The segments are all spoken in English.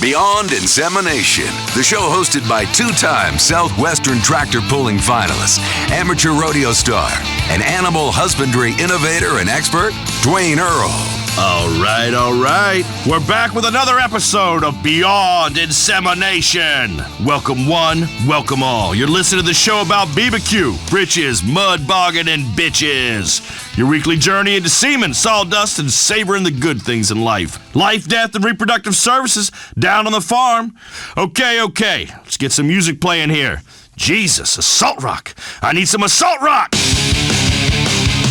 Beyond Insemination, the show hosted by two-time Southwestern tractor pulling finalist, amateur rodeo star, and animal husbandry innovator and expert, Dwayne Earl. All right. We're back with another episode of Beyond Insemination. Welcome one, welcome all. You're listening to the show about BBQ, britches, mud bogging, and bitches. Your weekly journey into semen, sawdust, and savoring the good things in life. Life, death, and reproductive services down on the farm. Okay. Let's get some music playing here. Jesus, assault rock. I need some assault rock.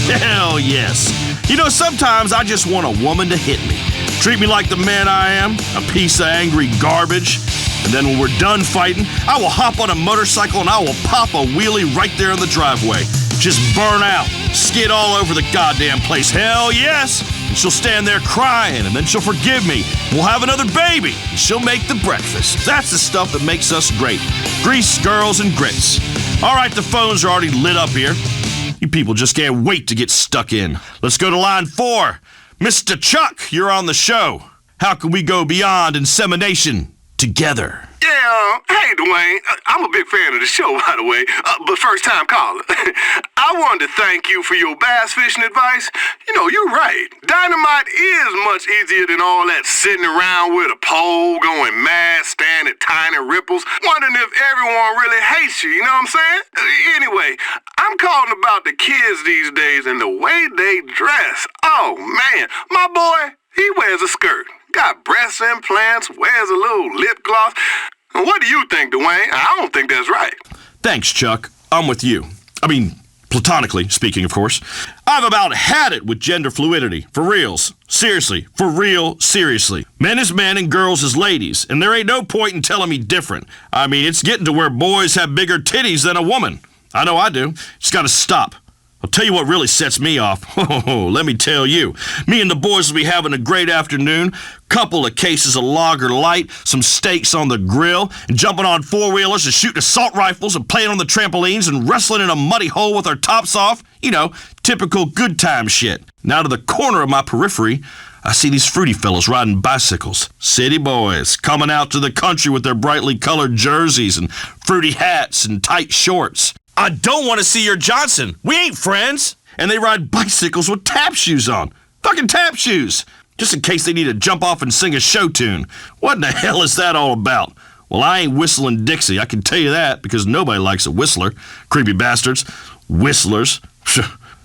Hell yes. You know, sometimes I just want a woman to hit me. Treat me like the man I am, a piece of angry garbage. And then when we're done fighting, I will hop on a motorcycle and I will pop a wheelie right there in the driveway. Just burn out, skid all over the goddamn place. Hell yes! And she'll stand there crying, and then she'll forgive me. We'll have another baby, and she'll make the breakfast. That's the stuff that makes us great. Grease, girls, and grits. All right, the phones are already lit up here. You people just can't wait to get stuck in. Let's go to line 4. Mr. Chuck, you're on the show. How can we go beyond insemination together? Yeah, hey, Dwayne. I'm a big fan of the show, by the way, but first-time caller. I wanted to thank you for your bass fishing advice. You know, you're right. Dynamite is much easier than all that sitting around with a pole, going mad, staring at tiny ripples, wondering if everyone really hates you, you know what I'm saying? Anyway, I'm calling about the kids these days and the way they dress. Oh, man, my boy, he wears a skirt. Got breast implants, wears a little lip gloss. What do you think, Dwayne? I don't think that's right. Thanks, Chuck. I'm with you. I mean, platonically speaking, of course. I've about had it with gender fluidity. For reals. Seriously. For real, seriously. Men is men and girls is ladies. And there ain't no point in telling me different. I mean, it's getting to where boys have bigger titties than a woman. I know I do. It's gotta stop. I'll tell you what really sets me off. Oh, let me tell you. Me and the boys will be having a great afternoon, couple of cases of lager light, some steaks on the grill, and jumping on four-wheelers and shooting assault rifles and playing on the trampolines and wrestling in a muddy hole with our tops off. You know, typical good time shit. Now to the corner of my periphery, I see these fruity fellows riding bicycles. City boys coming out to the country with their brightly colored jerseys and fruity hats and tight shorts. I don't want to see your Johnson. We ain't friends. And they ride bicycles with tap shoes on. Fucking tap shoes. Just in case they need to jump off and sing a show tune. What in the hell is that all about? Well, I ain't whistling Dixie. I can tell you that because nobody likes a whistler. Creepy bastards. Whistlers.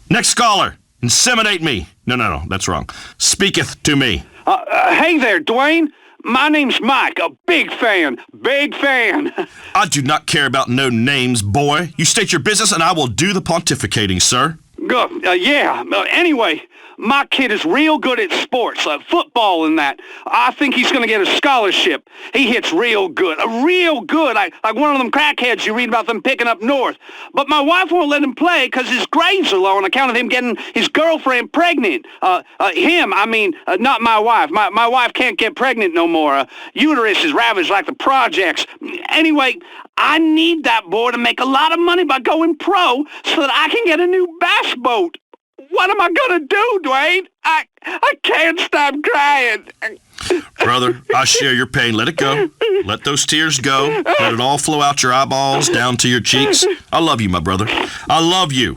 Next caller. Inseminate me. No, that's wrong. Speaketh to me. Hey there, Dwayne. My name's Mike, a big fan. I do not care about no names, boy. You state your business and I will do the pontificating, sir. Anyway, my kid is real good at sports, football and that. I think he's going to get a scholarship. He hits real good, like one of them crackheads you read about them picking up north. But my wife won't let him play because his grades are low on account of him getting his girlfriend pregnant. Not my wife. My wife can't get pregnant no more. Uterus is ravaged like the projects. Anyway, I need that boy to make a lot of money by going pro so that I can get a new bass boat. What am I gonna do, Dwayne? I can't stop crying. Brother, I share your pain. Let it go. Let those tears go. Let it all flow out your eyeballs, down to your cheeks. I love you, my brother. I love you.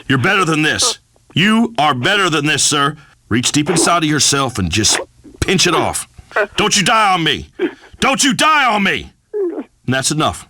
You're better than this. You are better than this, sir. Reach deep inside of yourself and just pinch it off. Don't you die on me. Don't you die on me. And that's enough.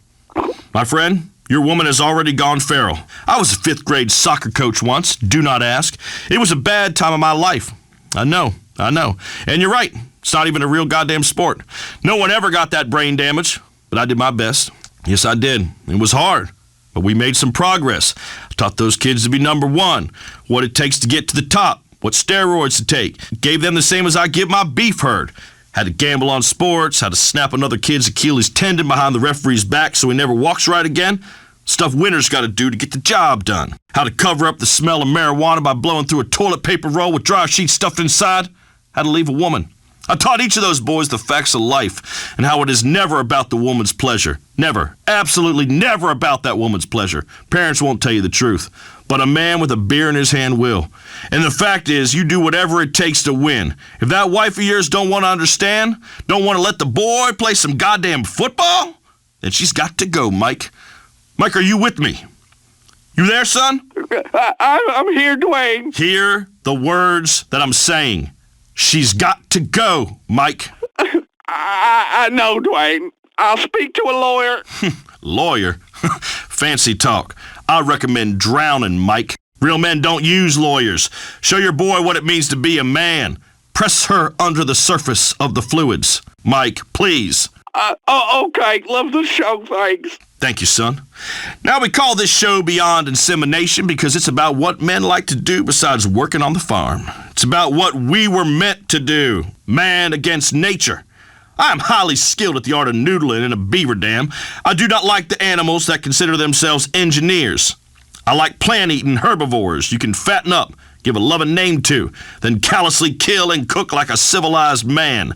My friend, your woman has already gone feral. I was a 5th grade soccer coach once. Do not ask. It was a bad time of my life. I know. And you're right. It's not even a real goddamn sport. No one ever got that brain damage, but I did my best. Yes, I did. It was hard, but we made some progress. I taught those kids to be number one, what it takes to get to the top, what steroids to take. Gave them the same as I give my beef herd. How to gamble on sports, how to snap another kid's Achilles tendon behind the referee's back so he never walks right again. Stuff winners got to do to get the job done. How to cover up the smell of marijuana by blowing through a toilet paper roll with dryer sheets stuffed inside. How to leave a woman. I taught each of those boys the facts of life and how it is never about the woman's pleasure. Never. Absolutely never about that woman's pleasure. Parents won't tell you the truth. but a man with a beer in his hand will. And the fact is, you do whatever it takes to win. If that wife of yours don't want to understand, don't want to let the boy play some goddamn football, then she's got to go, Mike. Mike, are you with me? You there, son? I'm here, Dwayne. Hear the words that I'm saying. She's got to go, Mike. I know, Dwayne. I'll speak to a lawyer. Lawyer? Fancy talk. I recommend drowning, Mike. Real men don't use lawyers. Show your boy what it means to be a man. Press her under the surface of the fluids. Mike, please. Okay. Love the show, thanks. Thank you, son. Now we call this show Beyond Insemination because it's about what men like to do besides working on the farm. It's about what we were meant to do. Man against nature. I am highly skilled at the art of noodling in a beaver dam. I do not like the animals that consider themselves engineers. I like plant-eating herbivores you can fatten up, give a loving name to, then callously kill and cook like a civilized man.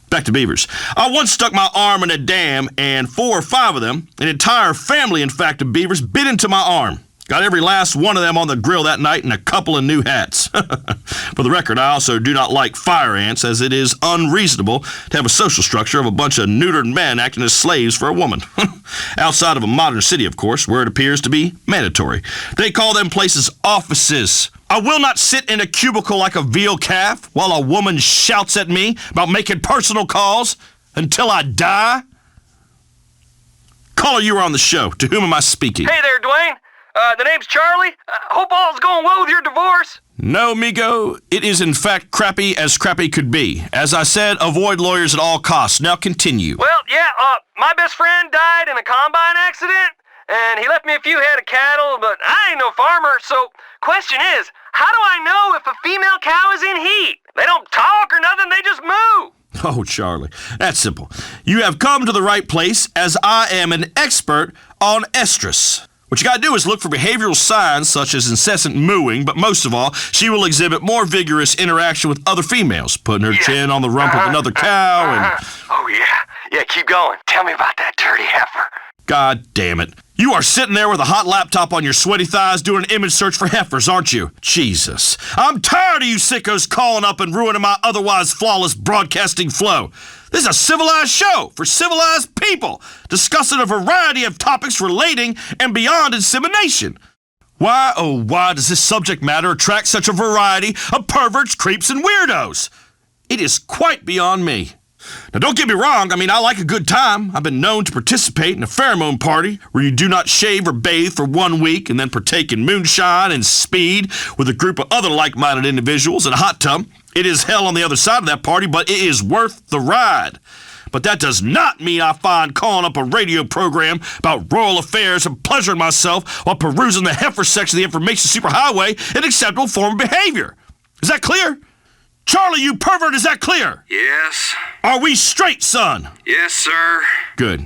Back to beavers. I once stuck my arm in a dam, and 4 or 5 of them, an entire family, in fact, of beavers, bit into my arm. Got every last one of them on the grill that night and a couple of new hats. For the record, I also do not like fire ants, as it is unreasonable to have a social structure of a bunch of neutered men acting as slaves for a woman. Outside of a modern city, of course, where it appears to be mandatory. They call them places offices. I will not sit in a cubicle like a veal calf while a woman shouts at me about making personal calls until I die. Caller, you are on the show. To whom am I speaking? Hey there, Dwayne. The name's Charlie. Hope all's going well with your divorce. No, amigo. It is in fact crappy as crappy could be. As I said, avoid lawyers at all costs. Now continue. Well, yeah, my best friend died in a combine accident, and he left me a few head of cattle, but I ain't no farmer, so question is, how do I know if a female cow is in heat? They don't talk or nothing, they just moo. Oh, Charlie, that's simple. You have come to the right place, as I am an expert on estrus. What you gotta do is look for behavioral signs such as incessant mooing, but most of all, she will exhibit more vigorous interaction with other females, putting her chin on the rump of another cow and... Oh, yeah. Yeah, keep going. Tell me about that dirty heifer. God damn it. You are sitting there with a hot laptop on your sweaty thighs doing an image search for heifers, aren't you? Jesus. I'm tired of you sickos calling up and ruining my otherwise flawless broadcasting flow. This is a civilized show for civilized people, discussing a variety of topics relating and beyond insemination. Why, oh why does this subject matter attract such a variety of perverts, creeps, and weirdos? It is quite beyond me. Now, don't get me wrong, I like a good time. I've been known to participate in a pheromone party where you do not shave or bathe for 1 week and then partake in moonshine and speed with a group of other like-minded individuals in a hot tub. It is hell on the other side of that party, but it is worth the ride. But that does not mean I find calling up a radio program about royal affairs and pleasuring myself while perusing the heifer section of the information superhighway an acceptable form of behavior. Is that clear? Charlie, you pervert, is that clear? Yes. Are we straight, son? Yes, sir. Good.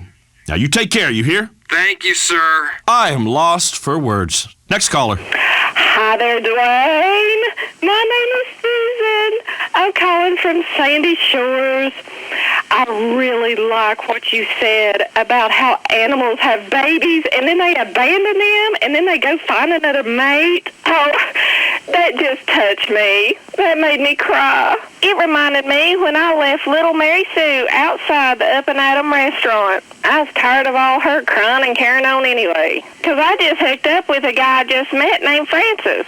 Now you take care, you hear? Thank you, sir. I am lost for words. Next caller. Hi there, Dwayne. My name is Susan. I'm calling from Sandy Shores. I really like what you said about how animals have babies and then they abandon them and then they go find another mate. Oh, that just touched me. That made me cry. It reminded me when I left little Mary Sue outside the Up and Adam restaurant. I was tired of all her crying and carrying on anyway. Because I just hooked up with a guy I just met named Francis.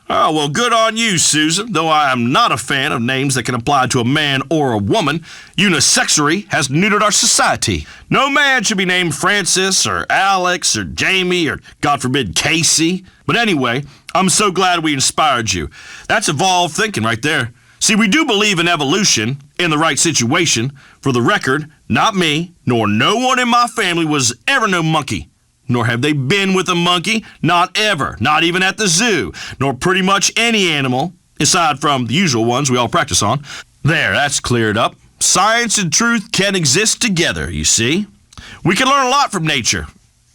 Oh, well, good on you, Susan. Though I am not a fan of names that can apply to a man or a woman, unisexury has neutered our society. No man should be named Francis or Alex or Jamie or, God forbid, Casey. But anyway, I'm so glad we inspired you. That's evolved thinking right there. See, we do believe in evolution in the right situation. For the record, not me, nor no one in my family was ever no monkey. Nor have they been with a monkey, not ever, not even at the zoo, nor pretty much any animal, aside from the usual ones we all practice on. There, that's cleared up. Science and truth can exist together, you see. We can learn a lot from nature.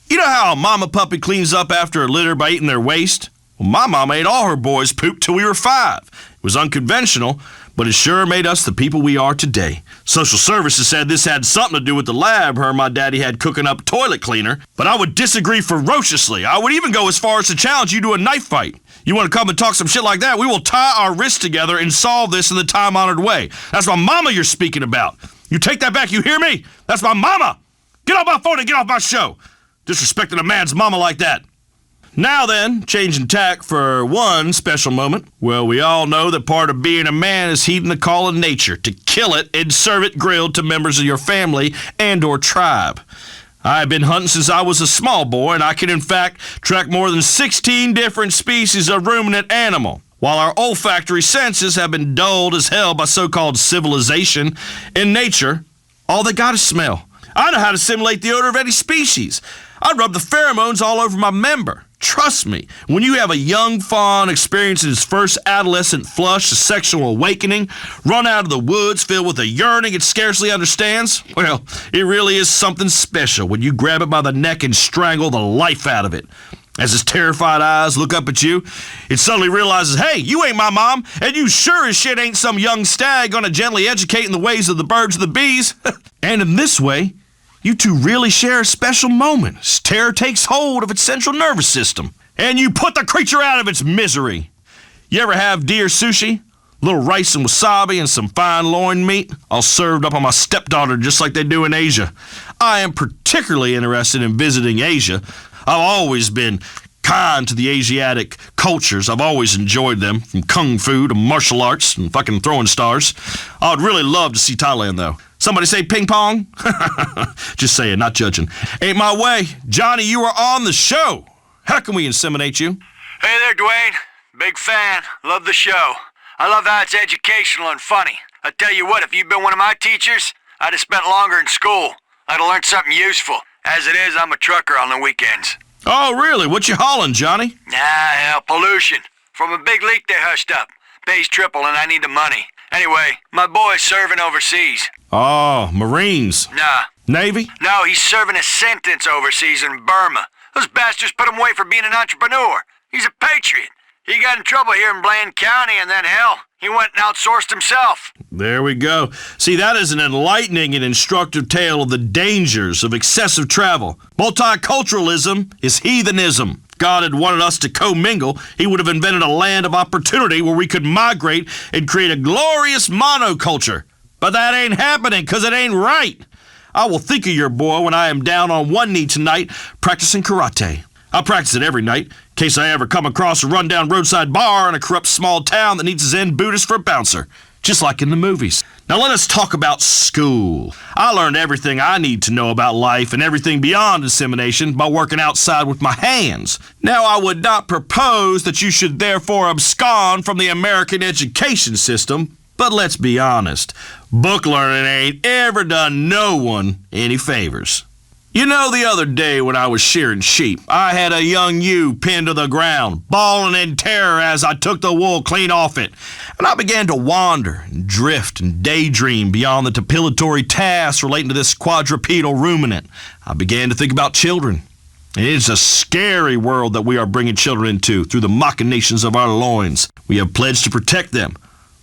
You know how a mama puppy cleans up after a litter by eating their waste? Well, my mama ate all her boys' poop till we were 5. It was unconventional, but it sure made us the people we are today. Social services said this had something to do with the lab her and my daddy had cooking up toilet cleaner, but I would disagree ferociously. I would even go as far as to challenge you to a knife fight. You want to come and talk some shit like that, we will tie our wrists together and solve this in the time-honored way. That's my mama you're speaking about. You take that back, you hear me? That's my mama! Get off my phone and get off my show! Disrespecting a man's mama like that. Now then, changing tack for one special moment. Well, we all know that part of being a man is heeding the call of nature to kill it and serve it grilled to members of your family and or tribe. I've been hunting since I was a small boy, and I can in fact track more than 16 different species of ruminant animal. While our olfactory senses have been dulled as hell by so-called civilization, in nature, all they got is smell. I know how to simulate the odor of any species. I rub the pheromones all over my member. Trust me, when you have a young fawn experiencing his first adolescent flush, a sexual awakening, run out of the woods filled with a yearning it scarcely understands, well, it really is something special when you grab it by the neck and strangle the life out of it. As his terrified eyes look up at you, it suddenly realizes, hey, you ain't my mom, and you sure as shit ain't some young stag gonna gently educate in the ways of the birds and the bees. And in this way, you two really share a special moment as terror takes hold of its central nervous system, and you put the creature out of its misery. You ever have deer sushi? A little rice and wasabi and some fine loin meat, all served up on my stepdaughter just like they do in Asia. I am particularly interested in visiting Asia. I've always been kind to the Asiatic cultures. I've always enjoyed them, from kung fu to martial arts and fucking throwing stars. I would really love to see Thailand, though. Somebody say ping pong? Just saying, not judging. Ain't my way. Johnny, you are on the show. How can we inseminate you? Hey there, Dwayne. Big fan. Love the show. I love how it's educational and funny. I tell you what, if you'd been one of my teachers, I'd have spent longer in school. I'd have learned something useful. As it is, I'm a trucker on the weekends. Oh, really? What you hauling, Johnny? Hell, pollution. From a big leak they hushed up. Pays triple and I need the money. Anyway, my boy's serving overseas. Oh, Marines. Nah. Navy? No, he's serving a sentence overseas in Burma. Those bastards put him away for being an entrepreneur. He's a patriot. He got in trouble here in Blaine County, and then, hell, he went and outsourced himself. There we go. See, that is an enlightening and instructive tale of the dangers of excessive travel. Multiculturalism is heathenism. If God had wanted us to commingle, he would have invented a land of opportunity where we could migrate and create a glorious monoculture. But that ain't happening, 'cause it ain't right. I will think of your boy when I am down on one knee tonight practicing karate. I practice it every night, in case I ever come across a rundown roadside bar in a corrupt small town that needs a Zen Buddhist for a bouncer, just like in the movies. Now let us talk about school. I learned everything I need to know about life and everything beyond insemination by working outside with my hands. Now I would not propose that you should therefore abscond from the American education system, but let's be honest, book learning ain't ever done no one any favors. You know, the other day when I was shearing sheep, I had a young ewe pinned to the ground, bawling in terror as I took the wool clean off it. And I began to wander and drift and daydream beyond the depilatory tasks relating to this quadrupedal ruminant. I began to think about children. And it's a scary world that we are bringing children into through the machinations of our loins. We have pledged to protect them.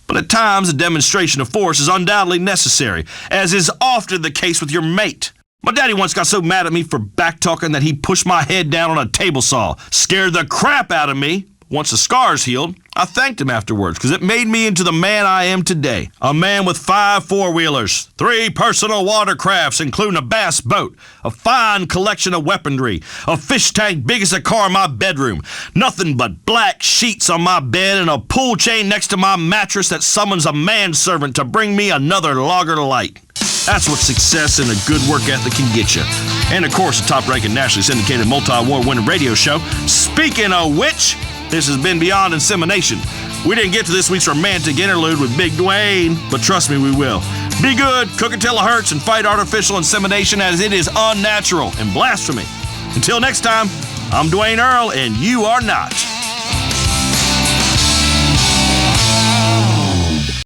But at times, a demonstration of force is undoubtedly necessary, as is often the case with your mate. My daddy once got so mad at me for back-talking that he pushed my head down on a table saw, scared the crap out of me. Once the scars healed, I thanked him afterwards, because it made me into the man I am today. A man with 5 four-wheelers, 3 personal watercrafts, including a bass boat, a fine collection of weaponry, a fish tank big as a car in my bedroom, nothing but black sheets on my bed, and a pull chain next to my mattress that summons a manservant to bring me another lager light. That's what success and a good work ethic can get you. And of course, a top-ranking nationally syndicated multi-award winning radio show. Speaking of which, this has been Beyond Insemination. We didn't get to this week's romantic interlude with Big Dwayne, but trust me, we will. Be good, cook until it hurts, and fight artificial insemination as it is unnatural and blasphemy. Until next time, I'm Dwayne Earl, and you are not.